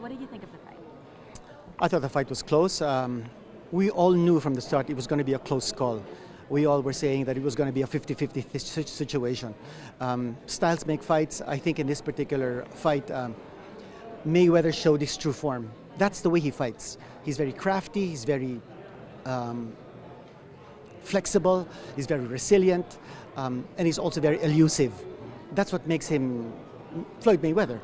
What did you think of the fight? I thought the fight was close. We all knew from the start it was going to be a close call. We all were saying that it was going to be a 50-50 situation. Styles make fights. I think in this particular fight, Mayweather showed his true form. That's the way he fights. He's very crafty, he's very flexible, he's very resilient, and he's also very elusive. That's what makes him Floyd Mayweather.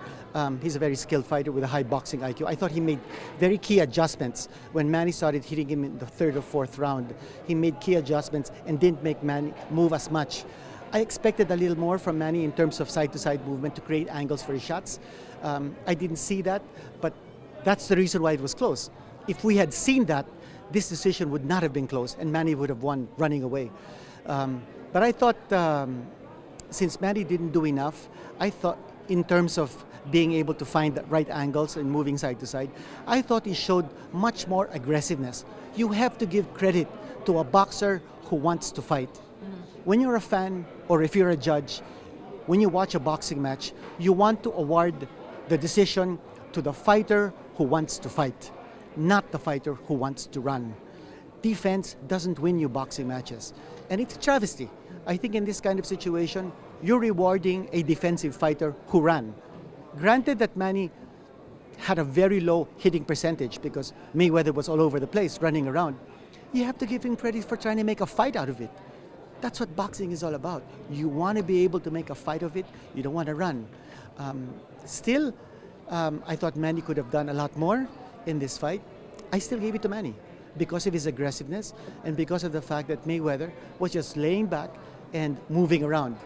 He's a very skilled fighter with a high boxing IQ. I thought he made very key adjustments when Manny started hitting him in the third or fourth round. He made key adjustments and didn't make Manny move as much. I expected a little more from Manny in terms of side-to-side movement to create angles for his shots. I didn't see that, but that's the reason why it was close. If we had seen that, this decision would not have been close and Manny would have won running away. But I thought since Manny didn't do enough, I thought in terms of being able to find the right angles and moving side to side, I thought he showed much more aggressiveness. You have to give credit to a boxer who wants to fight. When you're a fan or if you're a judge, when you watch a boxing match, you want to award the decision to the fighter who wants to fight, not the fighter who wants to run. Defense doesn't win you boxing matches, and it's a travesty. I think in this kind of situation, you're rewarding a defensive fighter who ran. Granted that Manny had a very low hitting percentage because Mayweather was all over the place running around. You have to give him credit for trying to make a fight out of it. That's what boxing is all about. You want to be able to make a fight of it. You don't want to run. Still, I thought Manny could have done a lot more in this fight. I still gave it to Manny because of his aggressiveness and because of the fact that Mayweather was just laying back and moving around.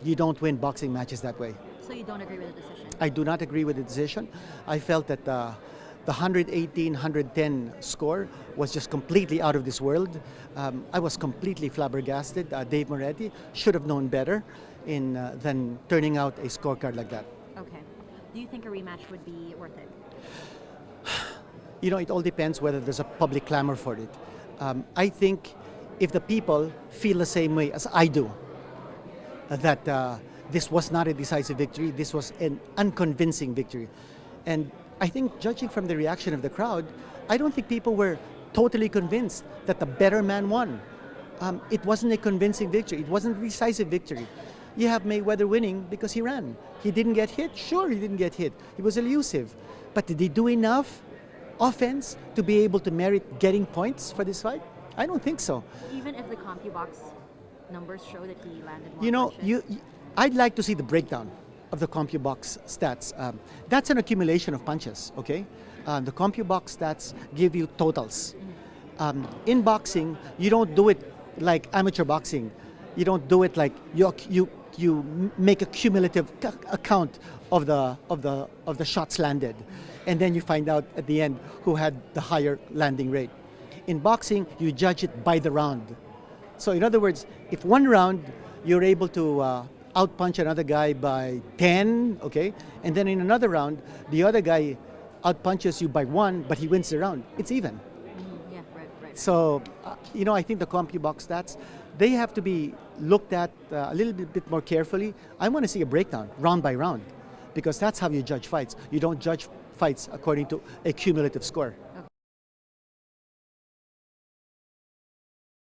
You don't win boxing matches that way. So you don't agree with the decision? I do not agree with the decision. I felt that the 118-110 score was just completely out of this world. I was completely flabbergasted. Dave Moretti should have known better than turning out a scorecard like that. Okay. Do you think a rematch would be worth it? You know, it all depends whether there's a public clamor for it. I think if the people feel the same way as I do, that this was not a decisive victory, this was an unconvincing victory. And I think judging from the reaction of the crowd, I don't think people were totally convinced that the better man won. It wasn't a convincing victory. It wasn't a decisive victory. You have Mayweather winning because he ran. He didn't get hit. Sure, he didn't get hit. He was elusive. But did he do enough offense to be able to merit getting points for this fight? I don't think so. Even if the CompuBox numbers show that he landed more You know, punches? I'd like to see the breakdown of the CompuBox stats. That's an accumulation of punches, okay? The CompuBox stats give you totals. In boxing, you don't do it like amateur boxing. You don't do it like you make a cumulative account of the shots landed, and then you find out at the end who had the higher landing rate. In boxing, you judge it by the round. So in other words, if one round you're able to outpunch another guy by 10, okay, and then in another round the other guy outpunches you by 1, but he wins the round, it's even. Yeah, right. So, you know, I think the CompuBox stats, they have to be looked at a little bit more carefully. I want to see a breakdown, round by round, because that's how you judge fights. You don't judge fights according to a cumulative score.